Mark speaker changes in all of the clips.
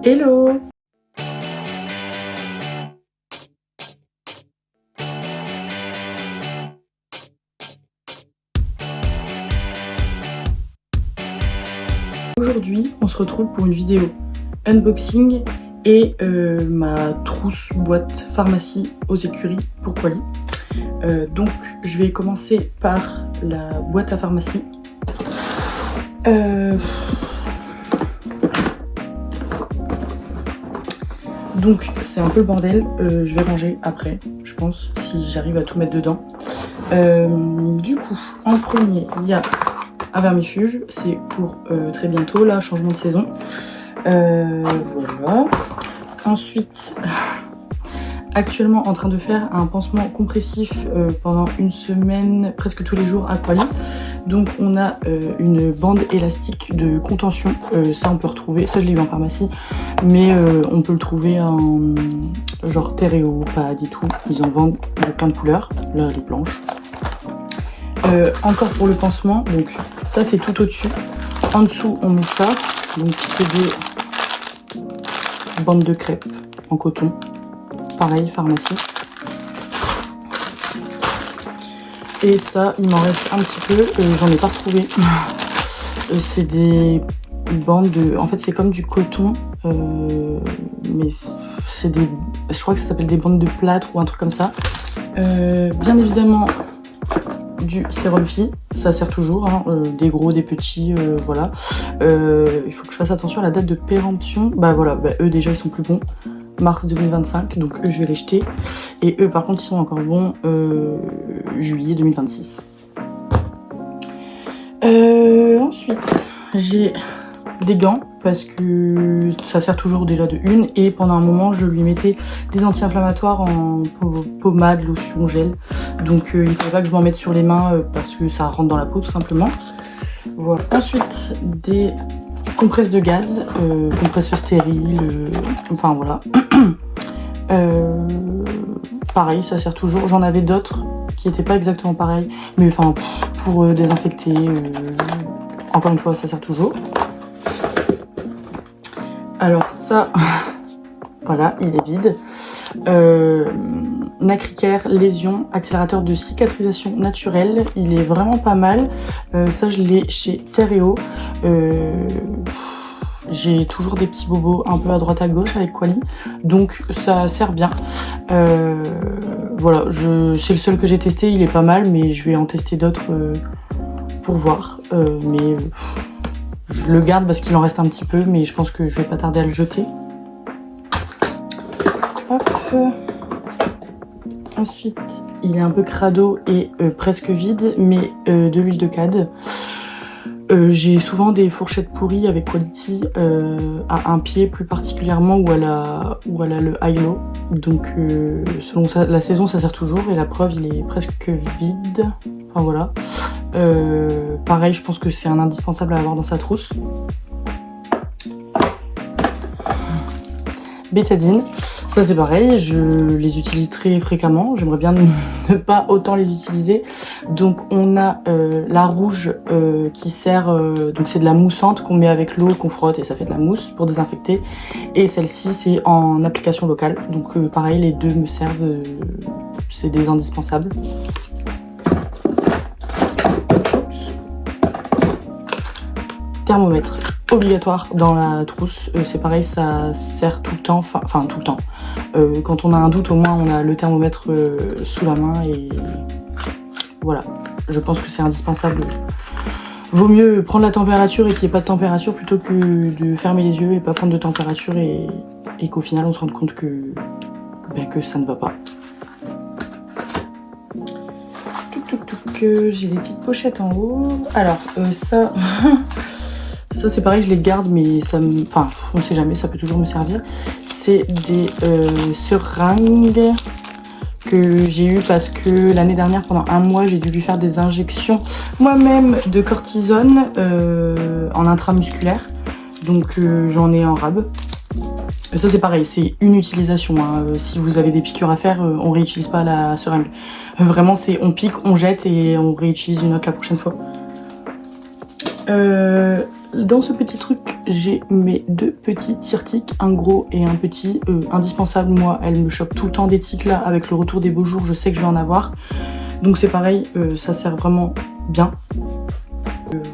Speaker 1: Hello! Aujourd'hui, on se retrouve pour une vidéo unboxing et ma trousse boîte pharmacie aux écuries pour Quali. Donc je vais commencer par la boîte à pharmacie. Donc c'est un peu le bordel, je vais ranger après, je pense, si j'arrive à tout mettre dedans. Du coup, en premier, il y a un vermifuge, c'est pour très bientôt, là, changement de saison. Voilà. Ensuite, actuellement en train de faire un pansement compressif pendant une semaine, presque tous les jours à Quali. Donc on a une bande élastique de contention, ça on peut retrouver, ça je l'ai eu en pharmacie, mais on peut le trouver en genre Terreo, Pad et tout, ils en vendent de plein de couleurs, là elle est blanche. Encore pour le pansement, donc ça c'est tout au dessus, en dessous on met ça, donc c'est des bandes de crêpes en coton, pareil pharmacie. Et ça, il m'en reste un petit peu, j'en ai pas retrouvé. C'est des bandes de... En fait, c'est comme du coton, mais c'est des... Je crois que ça s'appelle des bandes de plâtre ou un truc comme ça. Bien évidemment, du sérum Phi, ça sert toujours, hein, des gros, des petits, voilà. Il faut que je fasse attention à la date de péremption. Bah voilà, bah, eux déjà, ils sont plus bons. Mars 2025, donc eux je vais les jeter, et eux par contre ils sont encore bons juillet 2026. Ensuite j'ai des gants parce que ça sert toujours déjà de une, et pendant un moment je lui mettais des anti-inflammatoires en pommade, lotion, gel, donc il fallait pas que je m'en mette sur les mains parce que ça rentre dans la peau tout simplement. Voilà. Ensuite des compresse de gaz, compresse stérile, enfin voilà. Pareil, ça sert toujours. J'en avais d'autres qui n'étaient pas exactement pareils, mais enfin pour désinfecter, encore une fois, ça sert toujours. Alors ça, voilà, il est vide. Nacricaire, lésion, accélérateur de cicatrisation naturelle, il est vraiment pas mal. Ça je l'ai chez Terreo. J'ai toujours des petits bobos un peu à droite à gauche avec Quali, donc ça sert bien. Voilà, c'est le seul que j'ai testé, il est pas mal, mais je vais en tester d'autres pour voir. Mais je le garde parce qu'il en reste un petit peu, mais je pense que je vais pas tarder à le jeter. Hop. Ensuite, il est un peu crado et presque vide, mais de l'huile de cad. J'ai souvent des fourchettes pourries avec Quality à un pied plus particulièrement, où elle a le high-low. Donc selon la saison ça sert toujours, et la preuve il est presque vide. Enfin voilà. Pareil, je pense que c'est un indispensable à avoir dans sa trousse. Bétadine. Ça c'est pareil, je les utilise très fréquemment, j'aimerais bien ne pas autant les utiliser. Donc on a la rouge qui sert, donc c'est de la moussante qu'on met avec l'eau, qu'on frotte et ça fait de la mousse pour désinfecter. Et celle-ci c'est en application locale, donc pareil les deux me servent, c'est des indispensables. Thermomètre obligatoire dans la trousse, c'est pareil, ça sert tout le temps, enfin tout le temps. Quand on a un doute, au moins on a le thermomètre sous la main, et voilà, je pense que c'est indispensable. Vaut mieux prendre la température et qu'il n'y ait pas de température plutôt que de fermer les yeux et pas prendre de température et qu'au final on se rende compte que ça ne va pas. J'ai des petites pochettes en haut. Alors ça... Ça c'est pareil, je les garde, mais ça me... Enfin, on ne sait jamais, ça peut toujours me servir. C'est des seringues que j'ai eu parce que l'année dernière, pendant un mois, j'ai dû lui faire des injections moi-même de cortisone en intramusculaire. Donc j'en ai en rab. Ça c'est pareil, c'est une utilisation, hein. Si vous avez des piqûres à faire, on réutilise pas la seringue. Vraiment, c'est on pique, on jette et on réutilise une autre la prochaine fois. dans ce petit truc, j'ai mes deux petits tire-tiques, un gros et un petit, indispensable. Moi, elle me chope tout le temps des tiques là, avec le retour des beaux jours, je sais que je vais en avoir. Donc c'est pareil, ça sert vraiment bien.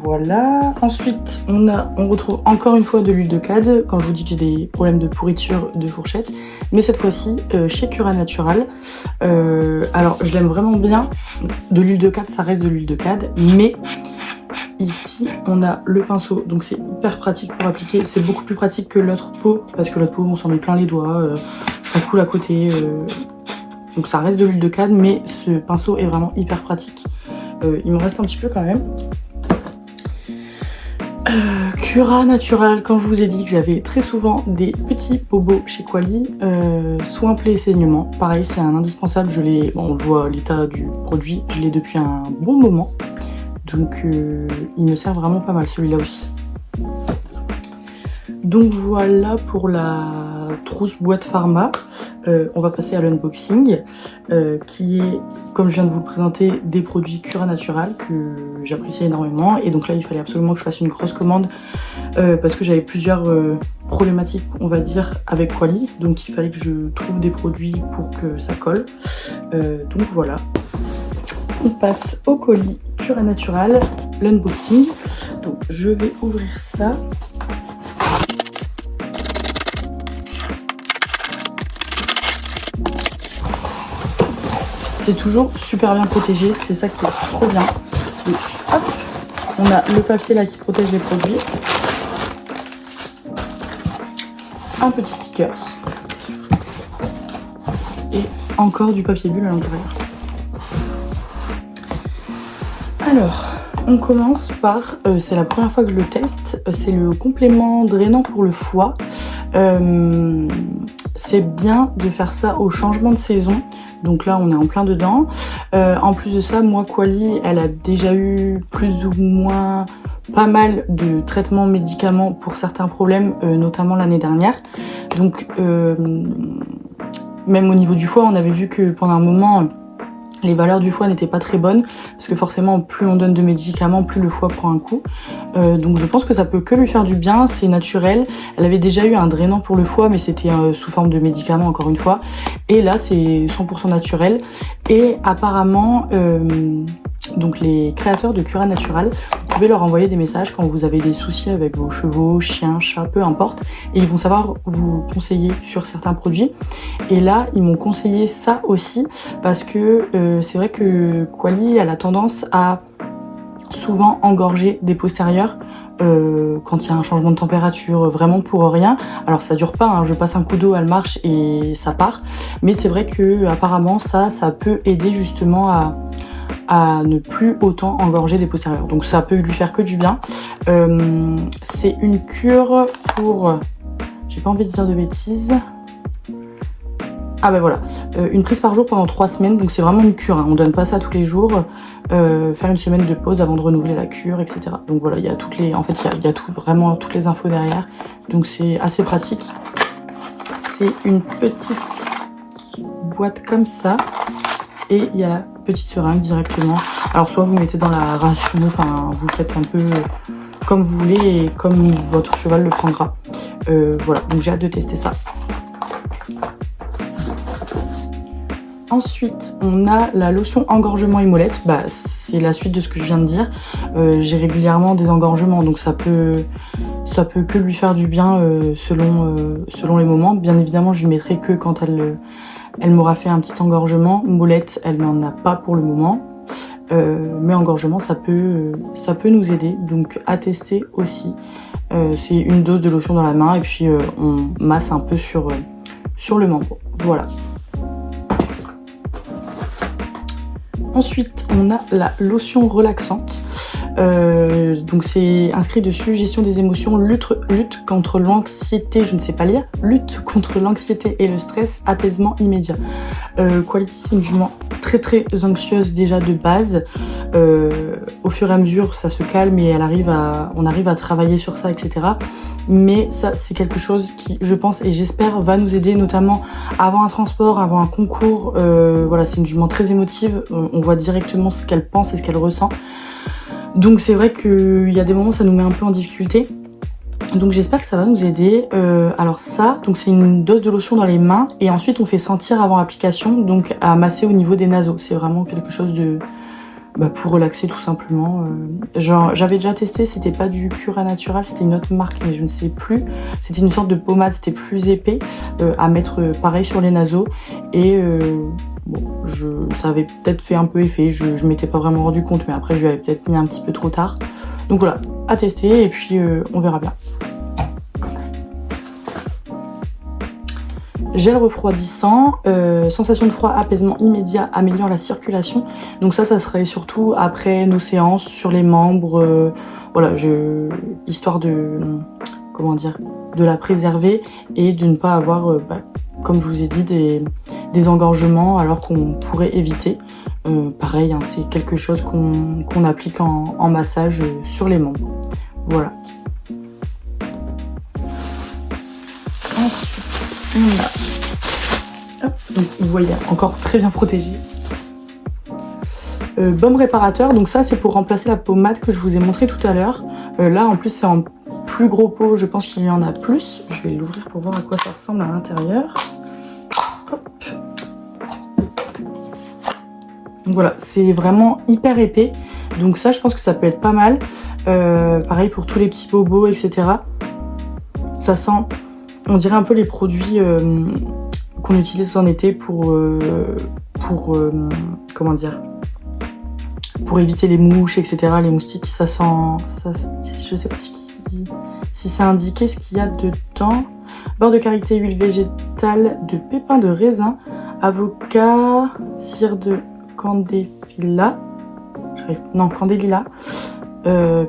Speaker 1: Voilà. Ensuite, on retrouve encore une fois de l'huile de cad, quand je vous dis que j'ai des problèmes de pourriture de fourchette. Mais cette fois-ci, chez Cura Natural. Alors, je l'aime vraiment bien. De l'huile de cad, ça reste de l'huile de cad, mais... Ici, on a le pinceau, donc c'est hyper pratique pour appliquer. C'est beaucoup plus pratique que l'autre pot, parce que l'autre pot, on s'en met plein les doigts, ça coule à côté. Donc ça reste de l'huile de cad, mais ce pinceau est vraiment hyper pratique. Il me reste un petit peu quand même. Cura Natural, quand je vous ai dit que j'avais très souvent des petits bobos chez Quali, soins plaies et saignements. Pareil, c'est un indispensable, on voit l'état du produit, je l'ai depuis un bon moment. Donc il me sert vraiment pas mal celui-là aussi. Donc voilà pour la trousse boîte pharma. On va passer à l'unboxing qui est, comme je viens de vous le présenter, des produits Cura Natural que j'apprécie énormément. Et donc là il fallait absolument que je fasse une grosse commande parce que j'avais plusieurs problématiques, on va dire, avec Quali. Donc il fallait que je trouve des produits pour que ça colle. Donc voilà. On passe au colis Cura Natural, l'unboxing. Donc je vais ouvrir ça. C'est toujours super bien protégé, c'est ça qui est trop bien. Donc, hop, on a le papier là qui protège les produits. Un petit stickers. Et encore du papier bulle à l'intérieur. Alors, on commence par, c'est la première fois que je le teste, c'est le complément drainant pour le foie. C'est bien de faire ça au changement de saison, donc là on est en plein dedans. En plus de ça, moi Quali, elle a déjà eu plus ou moins pas mal de traitements médicaments pour certains problèmes, notamment l'année dernière. Donc même au niveau du foie, on avait vu que pendant un moment... les valeurs du foie n'étaient pas très bonnes, parce que forcément, plus on donne de médicaments, plus le foie prend un coup. Donc je pense que ça peut que lui faire du bien, c'est naturel. Elle avait déjà eu un drainant pour le foie, mais c'était sous forme de médicaments, encore une fois. Et là, c'est 100% naturel. Et apparemment, donc les créateurs de Cura Natural, vous pouvez leur envoyer des messages quand vous avez des soucis avec vos chevaux, chiens, chats, peu importe. Et ils vont savoir vous conseiller sur certains produits. Et là, ils m'ont conseillé ça aussi, parce que c'est vrai que Quali, elle a tendance à souvent engorger des postérieurs quand il y a un changement de température, vraiment pour rien. Alors ça dure pas, hein, je passe un coup d'eau, elle marche et ça part. Mais c'est vrai que apparemment ça peut aider justement à ne plus autant engorger des postérieurs. Donc ça peut lui faire que du bien. C'est une cure pour... j'ai pas envie de dire de bêtises... Ah ben voilà, une prise par jour pendant 3 semaines, donc c'est vraiment une cure, hein. On donne pas ça tous les jours, faire une semaine de pause avant de renouveler la cure, etc. Donc voilà, il y a toutes les, en fait il y a tout, vraiment toutes les infos derrière, donc c'est assez pratique. C'est une petite boîte comme ça, et il y a la petite seringue directement. Alors soit vous mettez dans la ration, enfin vous faites un peu comme vous voulez et comme votre cheval le prendra. Voilà, donc j'ai hâte de tester ça. Ensuite, on a la lotion engorgement et mollette. Bah, c'est la suite de ce que je viens de dire. J'ai régulièrement des engorgements, donc ça peut que lui faire du bien selon les moments. Bien évidemment, je lui mettrai que quand elle m'aura fait un petit engorgement. Mollette, elle n'en a pas pour le moment. Mais engorgement, ça peut nous aider. Donc à tester aussi. C'est une dose de lotion dans la main et puis on masse un peu sur le membre. Voilà. Ensuite, on a la lotion relaxante. Donc c'est inscrit dessus, gestion des émotions, lutte contre l'anxiété, je ne sais pas lire, lutte contre l'anxiété et le stress, apaisement immédiat. Quality, c'est une jument très très anxieuse déjà de base. Au fur et à mesure, ça se calme et on arrive à travailler sur ça, etc. Mais ça, c'est quelque chose qui, je pense et j'espère, va nous aider notamment avant un transport, avant un concours. Voilà, c'est une jument très émotive. On voit directement ce qu'elle pense et ce qu'elle ressent. Donc c'est vrai qu'il y a des moments où ça nous met un peu en difficulté. Donc j'espère que ça va nous aider. Alors ça, donc c'est une dose de lotion dans les mains et ensuite on fait sentir avant application, donc à masser au niveau des naseaux. C'est vraiment quelque chose de pour relaxer tout simplement. Genre j'avais déjà testé, c'était pas du Cura Natural, c'était une autre marque mais je ne sais plus. C'était une sorte de pommade, c'était plus épais à mettre pareil sur les naseaux et bon, ça avait peut-être fait un peu effet, je m'étais pas vraiment rendu compte mais après je lui avais peut-être mis un petit peu trop tard. Donc voilà, à tester et puis on verra bien. Gel refroidissant, sensation de froid, apaisement immédiat, améliore la circulation. Donc ça serait surtout après nos séances, sur les membres, voilà, histoire de, comment dire, de la préserver et de ne pas avoir, comme je vous ai dit, des engorgements alors qu'on pourrait éviter. Pareil, hein, c'est quelque chose qu'on applique en massage sur les membres. Voilà. Ensuite, on a... Hop, donc vous voyez, encore très bien protégé. Baume réparateur, donc ça c'est pour remplacer la pommade que je vous ai montré tout à l'heure. Là en plus c'est en plus gros pot, je pense qu'il y en a plus. Je vais l'ouvrir pour voir à quoi ça ressemble à l'intérieur. Hop. Donc voilà, c'est vraiment hyper épais. Donc ça, je pense que ça peut être pas mal. Pareil pour tous les petits bobos, etc. Ça sent, on dirait un peu les produits qu'on utilise en été pour comment dire, pour éviter les mouches, etc. Les moustiques, ça sent, je sais pas si c'est indiqué ce qu'il y a dedans. Beurre de karité, huile végétale, de pépins de raisin, avocat, cire de candéfila, candélila,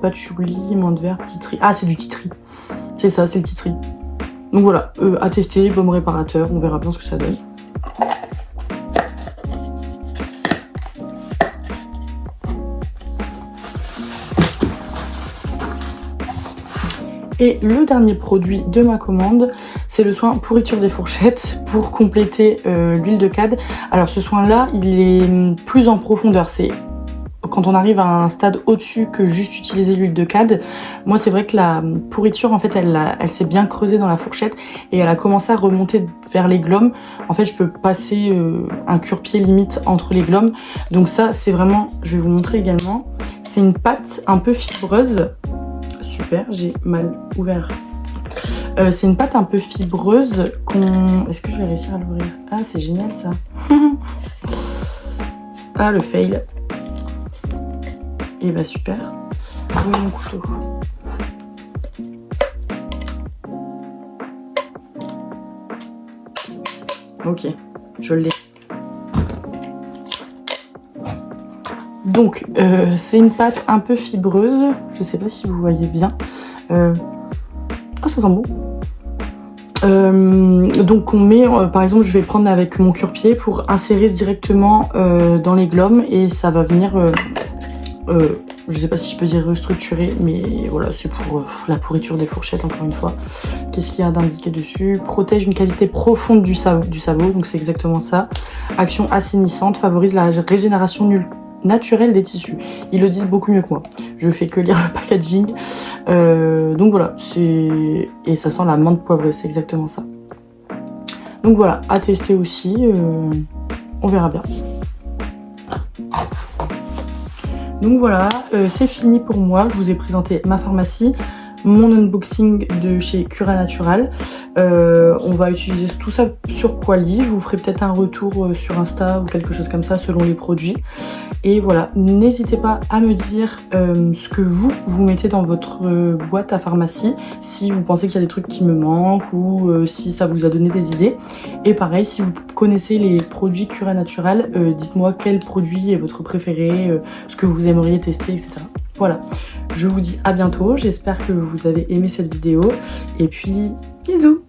Speaker 1: patchouli, menthe verte, titri. Ah, c'est du titri. C'est ça, c'est le titri. Donc voilà, à tester, baume réparateur, on verra bien ce que ça donne. Et le dernier produit de ma commande, c'est le soin pourriture des fourchettes pour compléter l'huile de cad. Alors ce soin-là, il est plus en profondeur. C'est quand on arrive à un stade au-dessus que juste utiliser l'huile de cad. Moi, c'est vrai que la pourriture, en fait, elle s'est bien creusée dans la fourchette et elle a commencé à remonter vers les glomes. En fait, je peux passer un cure-pied limite entre les glomes. Donc ça, c'est vraiment, je vais vous montrer également. C'est une pâte un peu fibreuse. Super, j'ai mal ouvert. C'est une pâte un peu fibreuse qu'on... Est-ce que je vais réussir à l'ouvrir? Ah, c'est génial ça. Ah, le fail. Et bah super. Où est mon couteau? Ok, je l'ai. Donc, c'est une pâte un peu fibreuse. Je sais pas si vous voyez bien. Ah, ça sent bon. Donc on met, par exemple, je vais prendre avec mon cure-pied pour insérer directement dans les glomes et ça va venir, je sais pas si je peux dire restructurer, mais voilà, c'est pour la pourriture des fourchettes, encore une fois. Qu'est-ce qu'il y a d'indiqué dessus? Protège une qualité profonde du sabot, donc c'est exactement ça. Action assainissante, favorise la régénération naturelle des tissus. Ils le disent beaucoup mieux que moi. Je fais que lire le packaging. Donc voilà, et ça sent la menthe poivrée, c'est exactement ça. Donc voilà, à tester aussi. On verra bien. Donc voilà, c'est fini pour moi. Je vous ai présenté ma pharmacie, mon unboxing de chez Cura Natural. On va utiliser tout ça sur Quali. Je vous ferai peut-être un retour sur Insta ou quelque chose comme ça selon les produits. Et voilà, n'hésitez pas à me dire ce que vous mettez dans votre boîte à pharmacie, si vous pensez qu'il y a des trucs qui me manquent ou si ça vous a donné des idées. Et pareil, si vous connaissez les produits Cura Natural, dites-moi quel produit est votre préféré, ce que vous aimeriez tester, etc. Voilà, je vous dis à bientôt, j'espère que vous avez aimé cette vidéo et puis bisous!